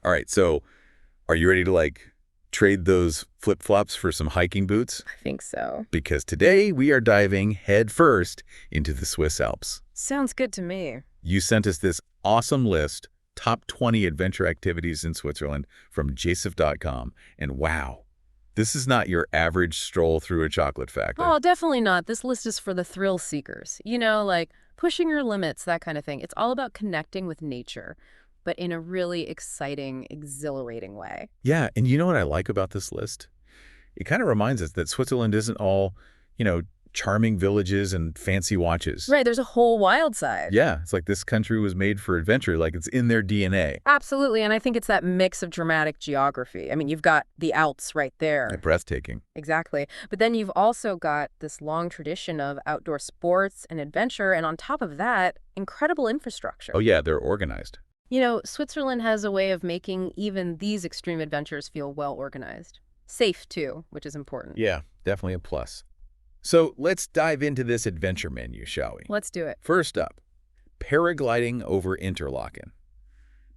All right, so are you ready to, trade those flip-flops for some hiking boots? I think so. Because today we are diving head first into the Swiss Alps. Sounds good to me. You sent us this awesome list, top 20 adventure activities in Switzerland from jacef.com, and wow, this is not your average stroll through a chocolate factory. Oh, definitely not. This list is for the thrill seekers. Like pushing your limits, that kind of thing. It's all about connecting with nature, but in a really exciting, exhilarating way. Yeah, and you know what I like about this list? It kind of reminds us that Switzerland isn't all, charming villages and fancy watches. Right, there's a whole wild side. Yeah, it's like this country was made for adventure, like it's in their DNA. Absolutely, and I think it's that mix of dramatic geography. I mean, you've got the Alps right there. Breathtaking. Exactly. But then you've also got this long tradition of outdoor sports and adventure, and on top of that, incredible infrastructure. Oh yeah, they're organized. Switzerland has a way of making even these extreme adventures feel well organized. Safe, too, which is important. Yeah, definitely a plus. So let's dive into this adventure menu, shall we? Let's do it. First up, paragliding over Interlaken.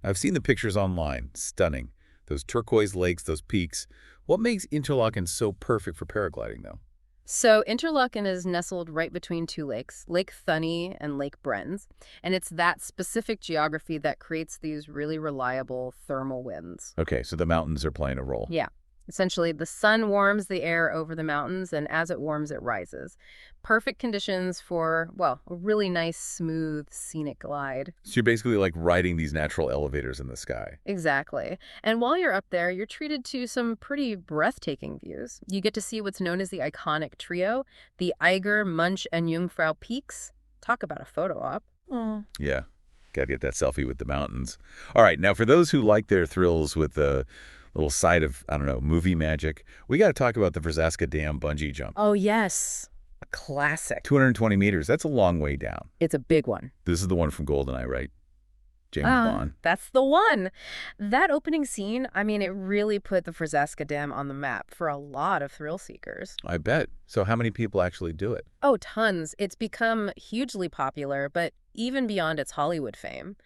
I've seen the pictures online. Stunning. Those turquoise lakes, those peaks. What makes Interlaken so perfect for paragliding, though? So Interlaken is nestled right between two lakes, Lake Thunny and Lake Brenz, and it's that specific geography that creates these really reliable thermal winds. Okay, so the mountains are playing a role. Yeah. Essentially, the sun warms the air over the mountains, and as it warms, it rises. Perfect conditions for, well, a really nice, smooth, scenic glide. So you're basically like riding these natural elevators in the sky. Exactly. And while you're up there, you're treated to some pretty breathtaking views. You get to see what's known as the iconic trio, the Eiger, Munch, and Jungfrau peaks. Talk about a photo op. Yeah, gotta get that selfie with the mountains. All right, now for those who like their thrills with the little side of, I don't know, movie magic, we got to talk about the Verzaska Dam bungee jump. Oh, yes. A classic. 220 meters, that's a long way down. It's a big one. This is the one from GoldenEye, right? James Bond. That's the one. That opening scene, I mean, it really put the Verzaska Dam on the map for a lot of thrill seekers. I bet. So how many people actually do it? Oh, tons. It's become hugely popular, but even beyond its Hollywood fame.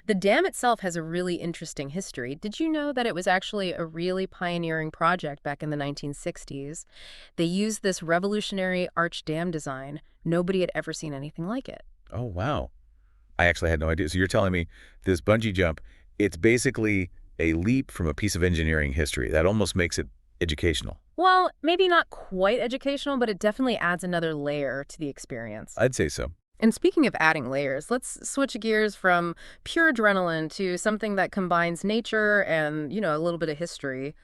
The dam itself has a really interesting history. Did you know that it was actually a really pioneering project back in the 1960s? They used this revolutionary arch dam design. Nobody had ever seen anything like it. Oh, wow. I actually had no idea. So you're telling me this bungee jump, it's basically a leap from a piece of engineering history. That almost makes it educational. Well, maybe not quite educational, but it definitely adds another layer to the experience. I'd say so. And speaking of adding layers, let's switch gears from pure adrenaline to something that combines nature and, a little bit of history.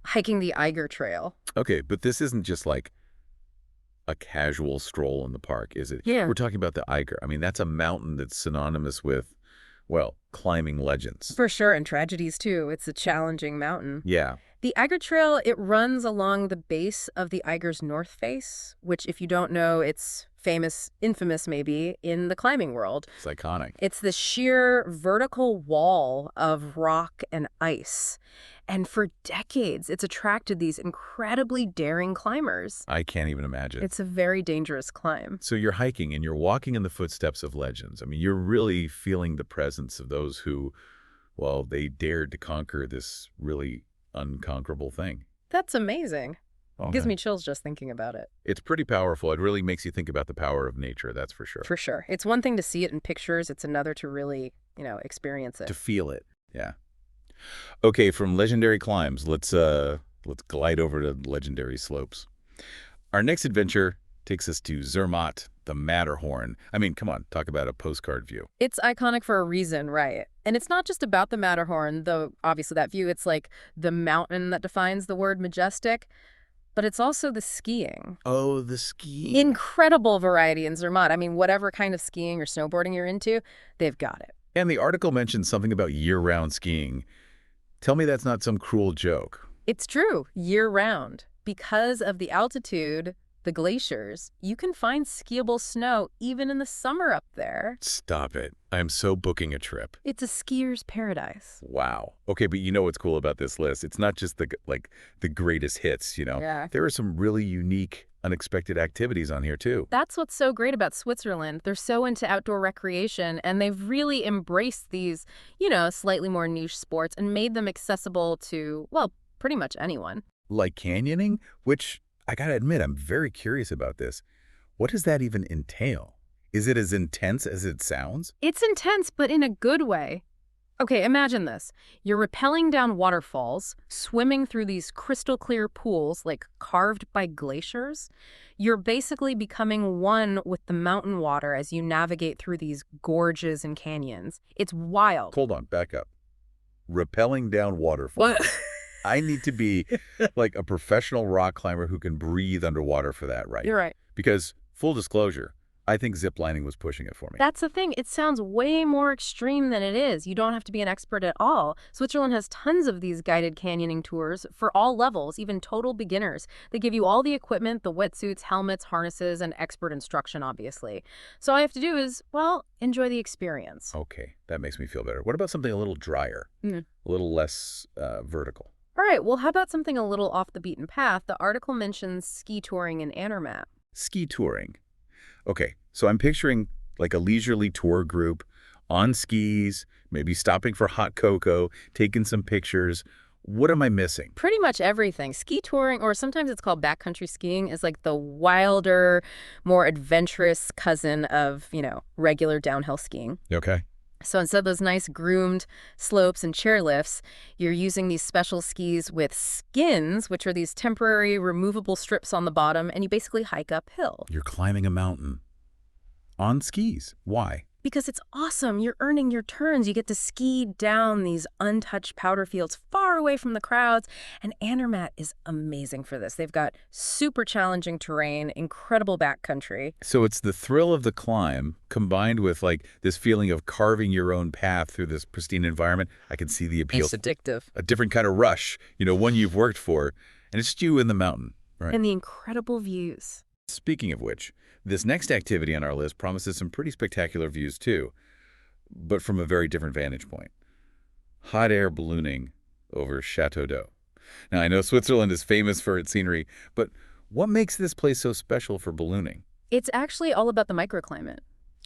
Hiking the Eiger Trail. Okay, but this isn't just like a casual stroll in the park, is it? Yeah. We're talking about the Eiger. I mean, that's a mountain that's synonymous with, well, climbing legends. For sure, and tragedies too. It's a challenging mountain. Yeah. The Eiger Trail, it runs along the base of the Eiger's north face, which, if you don't know, it's infamous maybe, in the climbing world. It's iconic. It's the sheer vertical wall of rock and ice. And for decades, it's attracted these incredibly daring climbers. I can't even imagine. It's a very dangerous climb. So you're hiking and you're walking in the footsteps of legends. I mean, you're really feeling the presence of those who, well, they dared to conquer this really unconquerable thing. That's amazing. Okay. Gives me chills just thinking about it. It's pretty powerful. It really makes you think about the power of nature, that's for sure. For sure. It's one thing to see it in pictures. It's another to really, experience it. To feel it, yeah. Okay, from legendary climbs, let's glide over to legendary slopes. Our next adventure takes us to Zermatt, the Matterhorn. I mean, come on, talk about a postcard view. It's iconic for a reason, right? And it's not just about the Matterhorn, though obviously that view, it's like the mountain that defines the word majestic. But it's also the skiing. Oh, the skiing. Incredible variety in Zermatt. I mean, whatever kind of skiing or snowboarding you're into, they've got it. And the article mentions something about year-round skiing. Tell me that's not some cruel joke. It's true, year-round. Because of the altitude, the glaciers, you can find skiable snow even in the summer up there. Stop it. I'm so booking a trip. It's a skier's paradise. Wow. Okay, but you know what's cool about this list? It's not just the greatest hits, Yeah. There are some really unique, unexpected activities on here, too. That's what's so great about Switzerland. They're so into outdoor recreation, and they've really embraced these, slightly more niche sports and made them accessible to, well, pretty much anyone. Like canyoning, which I gotta admit, I'm very curious about this. What does that even entail? Is it as intense as it sounds? It's intense, but in a good way. Okay, imagine this. You're rappelling down waterfalls, swimming through these crystal clear pools like carved by glaciers. You're basically becoming one with the mountain water as you navigate through these gorges and canyons. It's wild. Hold on, back up. Rappelling down waterfalls. What? I need to be like a professional rock climber who can breathe underwater for that, right? You're right. Because, full disclosure, I think ziplining was pushing it for me. That's the thing. It sounds way more extreme than it is. You don't have to be an expert at all. Switzerland has tons of these guided canyoning tours for all levels, even total beginners. They give you all the equipment, the wetsuits, helmets, harnesses, and expert instruction, obviously. So all you have to do is, well, enjoy the experience. Okay, that makes me feel better. What about something a little drier, a little less vertical? All right, well, how about something a little off the beaten path? The article mentions ski touring in Andermatt. Ski touring. Okay, so I'm picturing like a leisurely tour group on skis, maybe stopping for hot cocoa, taking some pictures. What am I missing? Pretty much everything. Ski touring, or sometimes it's called backcountry skiing, is like the wilder, more adventurous cousin of, regular downhill skiing. Okay. So instead of those nice groomed slopes and chairlifts, you're using these special skis with skins, which are these temporary removable strips on the bottom, and you basically hike uphill. You're climbing a mountain on skis. Why? Because it's awesome. You're earning your turns. You get to ski down these untouched powder fields far away from the crowds. And Andermatt is amazing for this. They've got super challenging terrain, incredible backcountry. So it's the thrill of the climb combined with like this feeling of carving your own path through this pristine environment. I can see the appeal. It's addictive. A different kind of rush, one you've worked for. And it's just you in the mountain. Right. And the incredible views. Speaking of which, this next activity on our list promises some pretty spectacular views too, but from a very different vantage point. Hot air ballooning over Chateau d'Eau. Now, I know Switzerland is famous for its scenery, but what makes this place so special for ballooning? It's actually all about the microclimate.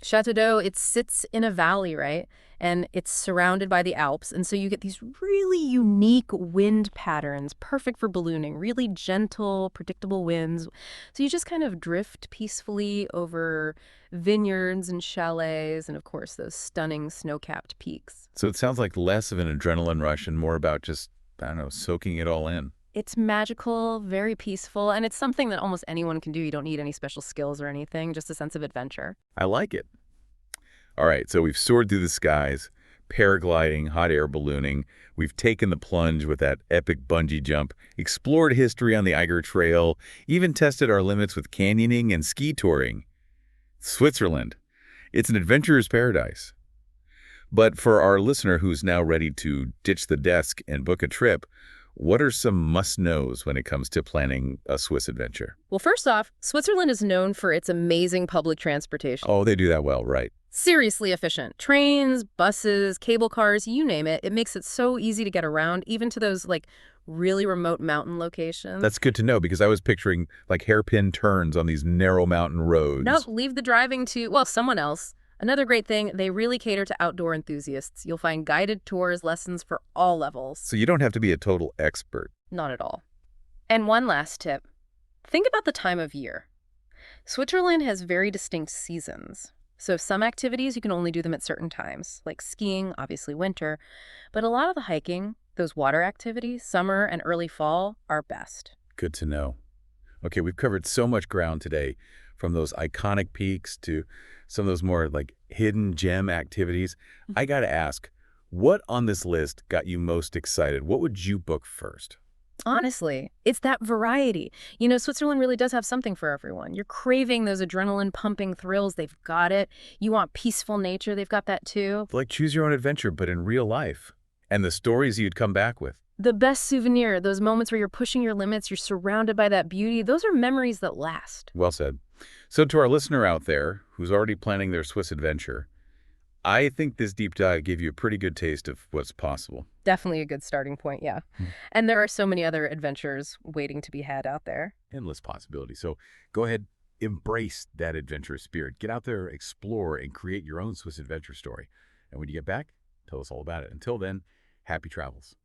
Chateau d'Eau, it sits in a valley, right? And it's surrounded by the Alps. And so you get these really unique wind patterns, perfect for ballooning, really gentle, predictable winds. So you just kind of drift peacefully over vineyards and chalets and, of course, those stunning snow-capped peaks. So it sounds like less of an adrenaline rush and more about just, I don't know, soaking it all in. It's magical, very peaceful, and it's something that almost anyone can do. You don't need any special skills or anything, just a sense of adventure. I like it. All right, so we've soared through the skies, paragliding, hot air ballooning. We've taken the plunge with that epic bungee jump, explored history on the Eiger Trail, even tested our limits with canyoning and ski touring. Switzerland. It's an adventurer's paradise. But for our listener who's now ready to ditch the desk and book a trip, what are some must-knows when it comes to planning a Swiss adventure? Well, first off, Switzerland is known for its amazing public transportation. Oh, they do that well, right? Seriously efficient. Trains, buses, cable cars, you name it. It makes it so easy to get around, even to those, really remote mountain locations. That's good to know because I was picturing, hairpin turns on these narrow mountain roads. No, leave the driving to, someone else. Another great thing, they really cater to outdoor enthusiasts. You'll find guided tours, lessons for all levels. So you don't have to be a total expert. Not at all. And one last tip. Think about the time of year. Switzerland has very distinct seasons. So some activities, you can only do them at certain times, like skiing, obviously winter. But a lot of the hiking, those water activities, summer and early fall, are best. Good to know. Okay, we've covered so much ground today, from those iconic peaks to some of those more hidden gem activities. I got to ask, what on this list got you most excited? What would you book first? Honestly, it's that variety. Switzerland really does have something for everyone. You're craving those adrenaline-pumping thrills. They've got it. You want peaceful nature. They've got that too. Like choose your own adventure, but in real life. And the stories you'd come back with. The best souvenir, those moments where you're pushing your limits, you're surrounded by that beauty, those are memories that last. Well said. So to our listener out there who's already planning their Swiss adventure, I think this deep dive gave you a pretty good taste of what's possible. Definitely a good starting point, yeah. Hmm. And there are so many other adventures waiting to be had out there. Endless possibilities. So go ahead, embrace that adventurous spirit. Get out there, explore, and create your own Swiss adventure story. And when you get back, tell us all about it. Until then, happy travels.